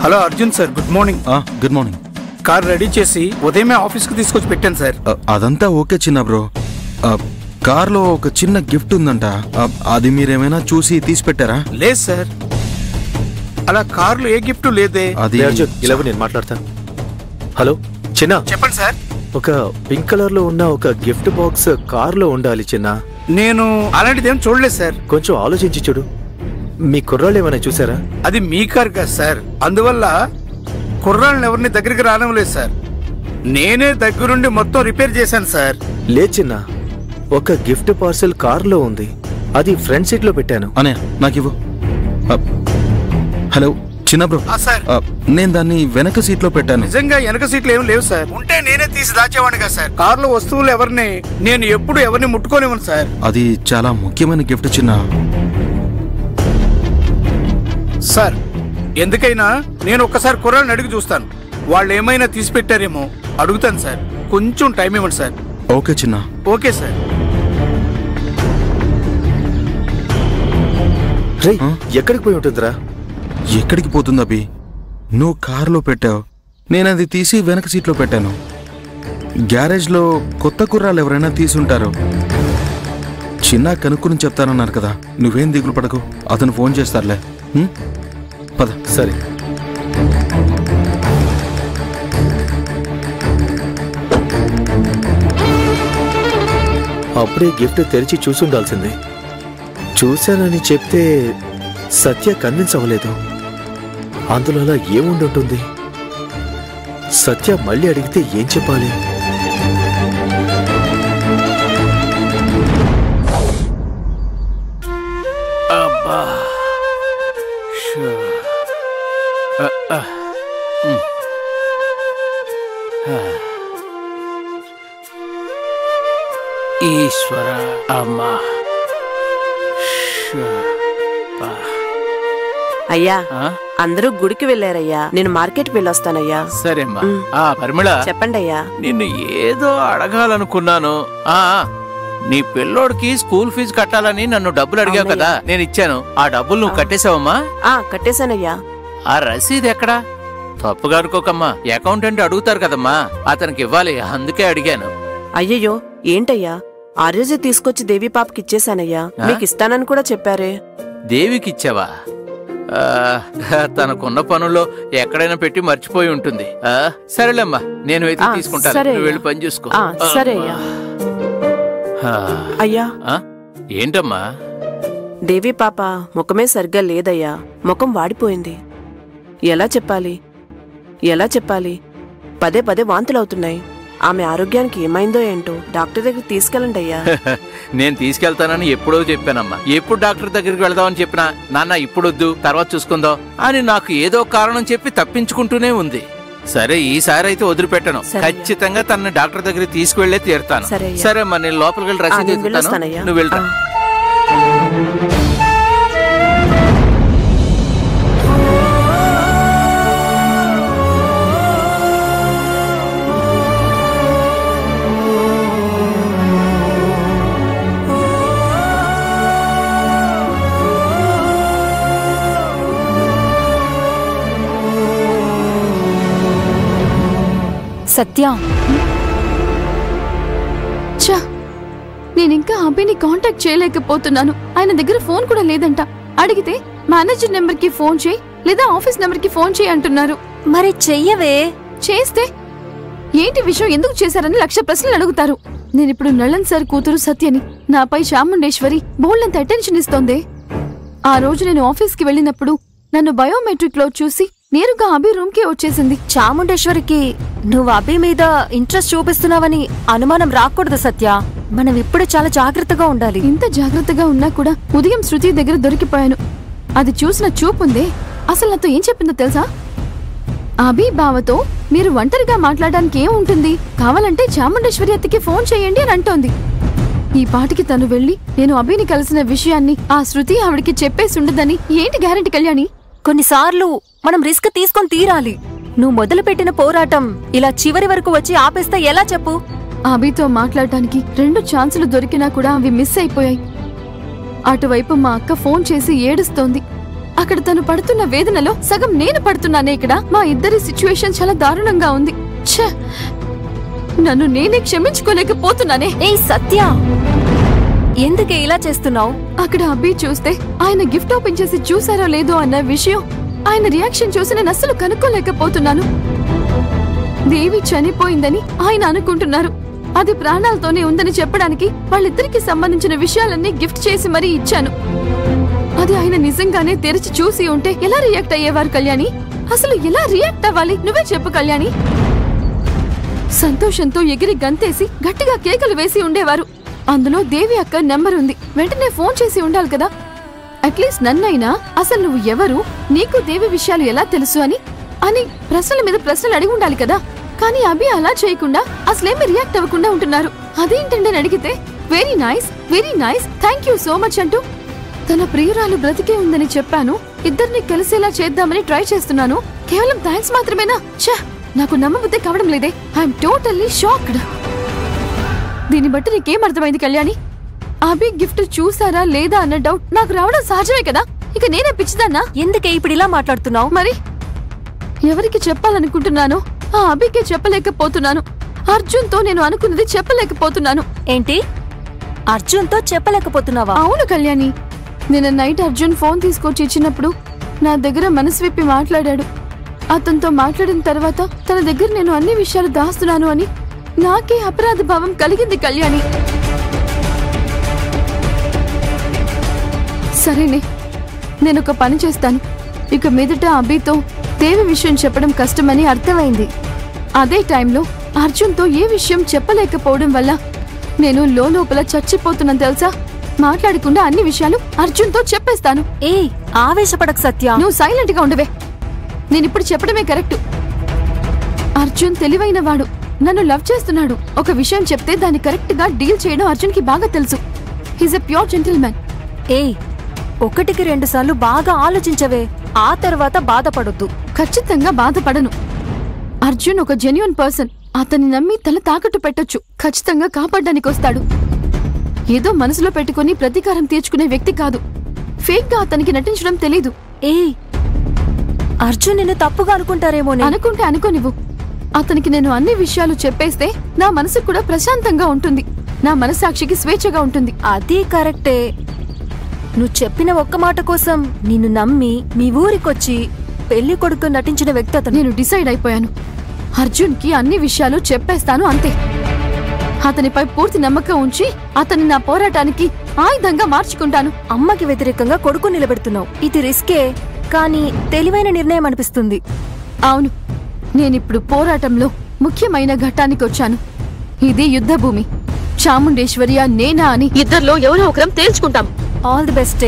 Hello Arjun sir, good morning. Good morning. Car ready చేసి ఉదయమే ఆఫీస్కి తీసుకొచ్చి పెట్టాను సార్. అదంతా ఓకే చిన్న బ్రో. కార్లో ఒక చిన్న గిఫ్ట్ ఉందంట, అది మీరేమైనా చూసి తీసి పెట్టారా? లేదు సార్, అలా కార్లో ఏ గిఫ్ట్ లేదే. అది అర్జున్, ఇలా నేను మాట్లాడతాను. హలో చిన్న, చెప్పండి సార్. ఒక పింక్ కలర్ లో ఉన్న ఒక గిఫ్ట్ బాక్స్ కార్లో ఉండాలి చిన్న. నేను అలాంటిది ఏం చూడలేదు సార్. కొంచెం ఆలోచించి చూడు. మీ కుర్రాళ్ళు ఏమైనా చూసారా? అది మీ కార్ కదా సార్, అందువల్ల కుర్రాళ్ళని ఎవరిని దగ్గరికి రానివ్వలేదు సార్. నేనే దగ్గరుండి మొత్తం రిపేర్ చేశాను సార్. లేదు చిన్న, ఒక గిఫ్ట్ పార్సెల్ కార్లో ఉంది, అది ఫ్రంట్ సీట్ లో పెట్టాను. అనే నాకు ఇవ్వు. హలో చిన్న బ్రో, నేను దాన్ని వెనక సీట్ లో పెట్టాను. నిజంగా వెనక సీట్లు ఏం లేవు సార్, ఉంటే నేనే తీసి దాచేవాడిగా సార్. కార్లో వస్తువులు ఎవరిని నేను ఎప్పుడు ఎవరిని ముట్టుకోనివ్వను సార్. అది చాలా ముఖ్యమైన గిఫ్ట్ చిన్న. సార్ ఎందుకైనా నేను ఒక్కసారి కుర్రాళ్ళని అడిగి చూస్తాను, వాళ్ళు ఏమైనా తీసి పెట్టారేమో అడుగుతాను సార్. కొంచెం టైం ఇవ్వండి సార్. ఓకే చిన్న. Okay sir. ఎక్కడికి పోయి ఉంటుందిరా? ఎక్కడికి పోతుంది అభి? నువ్వు కారులో పెట్టావు, నేను అది తీసి వెనక సీట్లో పెట్టాను. గ్యారేజ్లో కొత్త కుర్రాళ్ళు ఎవరైనా తీసుంటారు. చిన్న కనుక్కుని చెప్తానన్నారు కదా, నువ్వేం దిగులు పడకు, అతను ఫోన్ చేస్తారులే. పద. సరే. అప్పుడే గిఫ్ట్ తెరిచి చూసుండాల్సిందే. చూశానని చెప్తే సత్య కన్విన్స్ అవ్వలేదు. అందులో అలా ఏముండుంటుంది? సత్య మళ్ళీ అడిగితే ఏం చెప్పాలి? ఈశ్వర అమ్మా. అయ్యా, అందరూ గుడికి వెళ్ళారయ్యా, నేను మార్కెట్ వెళ్ళొస్తానయ్యా. సరేమ్మా. పరిమళ, చెప్పండి అయ్యా. నిన్ను ఏదో అడగాలనుకున్నాను. నీ పిల్లోడికి స్కూల్ ఫీజు కట్టాలని నన్ను డబ్బులు అడిగావు కదా, నేను ఇచ్చాను. ఆ డబ్బులు నువ్వు కట్టేశావమ్మా? కట్టేశానయ్యా. ఆ రసీదు ఎక్కడా? తప్పుగా అనుకోకమ్మా, అకౌంటెంట్ అడుగుతారు కదమ్మా, అతనికి ఇవ్వాలి, అందుకే అడిగాను. అయ్యయ్యో, ఏంటయ్యా, ఆ రోజు తీసుకొచ్చి దేవి పాపకి ఇచ్చేశానయ్యా. మీకు ఇస్తానని కూడా చెప్పారే. దేవికిచ్చావా? తనకున్న పనుల్లో ఎక్కడైనా పెట్టి మర్చిపోయి ఉంటుంది. సరేలేమ్మా, నేను వెతికి తీసుకుంటాను, నువ్వు వెళ్ళి పని చూసుకో. సరే అయ్యా. అయ్యా. ఏంటమ్మా? దేవి పాప ముఖమే సరిగ్గా లేదయ్యా, ముఖం వాడిపోయింది. ఎలా చెప్పాలి? పదే పదే వాంతులవుతున్నాయి. ఆమె ఆరోగ్యానికి ఏమైందో ఏంటో, డాక్టర్ దగ్గరికి తీసుకెళ్ళండి అయ్యా. నేను తీసుకెళ్తానని ఎప్పుడో చెప్పానమ్మా. ఎప్పుడు డాక్టర్ దగ్గరికి వెళదామని చెప్పినా, నాన్న ఇప్పుడొద్దు, తర్వాత చూసుకుందాం అని నాకు ఏదో కారణం చెప్పి తప్పించుకుంటూనే ఉంది. సరే, ఈసారి అయితే వదిలిపెట్టను. ఖచ్చితంగా తనని డాక్టర్ దగ్గరికి తీసుకువెళ్లే తీరుతాను. సరే అమ్మా, నేను లోపలికి వెళ్ళి రసీదు ఎత్తుతాను, నువ్వు వెళ్తా. సత్య, నేనింకా అభిని కాంటాక్ట్ చేయలేకపోతున్నాను. ఆయన దగ్గర ఫోన్ కూడా లేదంట. అడిగితే మేనేజర్ నెంబర్ కి ఫోన్ చేయి లేదా ఆఫీస్ నెంబర్ కి ఫోన్ చేయి అంటున్నారు. మరి చెయ్యవే. చేస్తే ఏంటి విషయం, ఎందుకు చేశారని 1,00,000 ప్రశ్నలు అడుగుతారు. నేనిప్పుడు నళన్ సార్ కూతురు సత్యని. నాపై చాముండేశ్వరి బోల్డంత అటెన్షన్ ఇస్తోంది. ఆ రోజు నేను ఆఫీస్ కి వెళ్ళినప్పుడు నన్ను బయోమెట్రిక్ లో చూసి నేరుగా అభి రూమ్ కి వచ్చేసింది. చాముండేశ్వరికి నువ్వు అభి మీద ఇంట్రెస్ట్ చూపిస్తున్నావని అనుమానం రాకూడదు సత్య. మనం ఇప్పుడు చాలా జాగ్రత్తగా ఉండాలి. ఇంత జాగ్రత్తగా ఉన్నా కూడా ఉదయం శృతి దగ్గర దొరికిపోయాను. అది చూసిన చూపుందే, అసలు నాతో ఏం చెప్పిందో తెలుసా? అభి బావతో మీరు ఒంటరిగా మాట్లాడడానికి ఏముంటుంది, కావాలంటే చాముండేశ్వరి అత్తకి ఫోన్ చేయండి అని అంటోంది. ఈ పాటికి తను వెళ్లి నేను అభిని కలిసిన విషయాన్ని ఆ శృతి ఆవిడికి చెప్పేసి ఉండదని ఏంటి గ్యారెంటీ కళ్యాణి? కొన్నిసార్లు మనం రిస్క్ తీసుకొని తీరాలి. నువ్వు మొదలుపెట్టిన పోరాటం ఇలా చివరి వరకు వచ్చి ఆపేస్తే ఎలా చెప్పు? అభితో మాట్లాడటానికి 2 ఛాన్సులు దొరికినా కూడా అవి మిస్ అయిపోయాయి. అటువైపు మా అక్క ఫోన్ చేసి ఏడుస్తోంది. అక్కడ తను పడుతున్న వేదనలో సగం నేను పడుతున్నానే ఇక్కడ. మా ఇద్దరి సిచ్యువేషన్ చాలా దారుణంగా ఉంది. ఛే, నన్ను నేనే క్షమించుకోలేకపోతున్నానే. ఏ సత్య, ఎందుకే ఇలా చేస్తున్నావు? అక్కడ అబ్బి చూస్తే ఆయన గిఫ్ట్ ఓపెన్ చేసి చూసారో లేదో అన్న విషయం, ఆయన రియాక్షన్ చూసి నేను అస్సలు కనుక్కోలేకపోతున్నాను. దేవి చనిపోయిందని ఆయన అనుకుంటున్నారు. అది ప్రాణాలతోనే ఉందని చెప్పడానికి వాళ్ళిద్దరికి సంబంధించిన విషయాలన్నీ గిఫ్ట్ చేసి మరీ ఇచ్చాను. అది ఆయన నిజంగానే తెరిచి చూసి ఉంటే ఎలా రియాక్ట్ అయ్యేవారు కళ్యాణి? అసలు ఎలా రియాక్ట్ అవ్వాలి నువ్వే చెప్పు కళ్యాణి. సంతోషంతో ఎగిరి గంతేసి గట్టిగా కేకలు వేసి ఉండేవారు. అందులో దేవి అక్క నెంబర్ ఉంది. వెంటనే ఫోన్ చేసి ఉండాలి కదా. అట్లీస్ట్ నన్నైనా అసలు నువ్వు ఎవరు, నీకు దేవి విషయాలు ఎలా తెలుసు అని ప్రశ్నల మీద ప్రశ్నలు అడిగి ఉండాలి కదా. కానీ అభి అలా చేయకుండా అసలేమి రియాక్ట్ అవ్వకుండా ఉంటున్నారు. అదేంటండి అడిగితే very nice thank you so much అంటూ తన ప్రియురాలు బ్రతికే ఉందని చెప్పాను. ఇద్దరిని కలిసేలా చేద్దామని ట్రై చేస్తున్నాను. కేవలం థ్యాంక్స్ మాత్రమేనా? ఛే, నాకు నమ్మబుద్ధి కావడం లేదే. I'm totally shocked. దీన్ని బట్టి నీకేం అర్థమైంది కళ్యాణి? అభి గిఫ్ట్ చూసారా లేదా అన్న డౌట్ నాకు రావడం సహజమే కదా. ఇక నేనే పిచ్చిదాన్నా? ఎందుకే ఇప్పుడు ఇలా మాట్లాడుతున్నావు? మరి ఎవరికి చెప్పాలనుకుంటున్నానో ఆ అభికే చెప్పలేకపోతున్నాను. అర్జున్ తో నేను అనుకున్నది చెప్పలేకపోతున్నాను. ఏంటి, అర్జున్ తో చెప్పలేకపోతున్నావా? అవును కళ్యాణి, నిన్న నైట్ అర్జున్ ఫోన్ తీసుకొచ్చి ఇచ్చినప్పుడు నా దగ్గర మనసు విప్పి మాట్లాడాడు. అతనితో మాట్లాడిన తర్వాత తన దగ్గర నేను అన్ని విషయాలు దాస్తున్నాను అని నాకే అపరాధ భావం కలిగింది కళ్యాణి. సరేనే, నేనొక పని చేస్తాను. ఇక మీదట అభితో దేవి విషయం చెప్పడం కష్టమని అర్థమైంది. అదే టైంలో అర్జున్తో ఏ విషయం చెప్పలేకపోవడం వల్ల నేను లోపల చచ్చిపోతున్నాను తెలుసా. మాట్లాడకుండా అన్ని విషయాలు అర్జున్తో చెప్పేస్తాను. ఏ ఆవేశపడకు సత్య. నువ్వు సైలెంట్ గా ఉండవే. నేనిప్పుడు చెప్పడమే కరెక్ట్. అర్జున్ తెలివైన వాడు, నన్ను లవ్ చేస్తున్నాడు. ఒక విషయం చెప్తే దాన్ని కరెక్ట్ గా డీల్ చేయడం అర్జున్ కి బాగా తెలుసు. He's a pure gentleman. ఏ ఒకటికి 2 సార్లు బాగా ఆలోచించవే, ఆ తర్వాత బాధపడొద్దు. ఖచ్చితంగా బాధపడను. అర్జున్ ఒక జెన్యూన్ పర్సన్. అతన్ని నమ్మి తల తాకట్టు పెట్టొచ్చు. ఖచ్చితంగా కాపాడడానికి వస్తాడు. ఏదో మనసులో పెట్టుకుని ప్రతీకారం తీర్చుకునే వ్యక్తి కాదు. ఫేక్ గా అతనికి నటించడం తెలీదు. ఏ అర్జున్ నిన్ను తప్పుగా అనుకుంటారేమో. అనుకుంటే అనుకోనివ్వు. అతనికి నేను అన్ని విషయాలు చెప్పేస్తే నా మనసు కూడా ప్రశాంతంగా ఉంటుంది. నా మనసాక్షికి స్వేచ్ఛగా ఉంటుంది. అదే కరెక్టే. నువ్వు చెప్పిన ఒక్క మాట కోసం నిన్ను నమ్మి మీ ఊరికొచ్చి పెళ్లి కొడుకు నటించిన వ్యక్తి అతను. నేను డిసైడ్ అయిపోయాను. అర్జున్ కి అన్ని విషయాలు చెప్పేస్తాను, అంతే. అతనిపై పూర్తి నమ్మకం ఉంచి అతన్ని నా పోరాటానికి ఆయుధంగా మార్చుకుంటాను. అమ్మకి వ్యతిరేకంగా కొడుకు నిలబెడుతున్నావు. ఇది రిస్కే, కానీ తెలివైన నిర్ణయం అనిపిస్తుంది. అవును, నేనిప్పుడు పోరాటంలో ముఖ్యమైన ఘట్టానికి వచ్చాను. ఇది యుద్ధ భూమి. చాముండేశ్వరియా నేనా అని ఇద్దరిలో ఎవరో ఒకరం తేల్చుకుంటాం. All the best.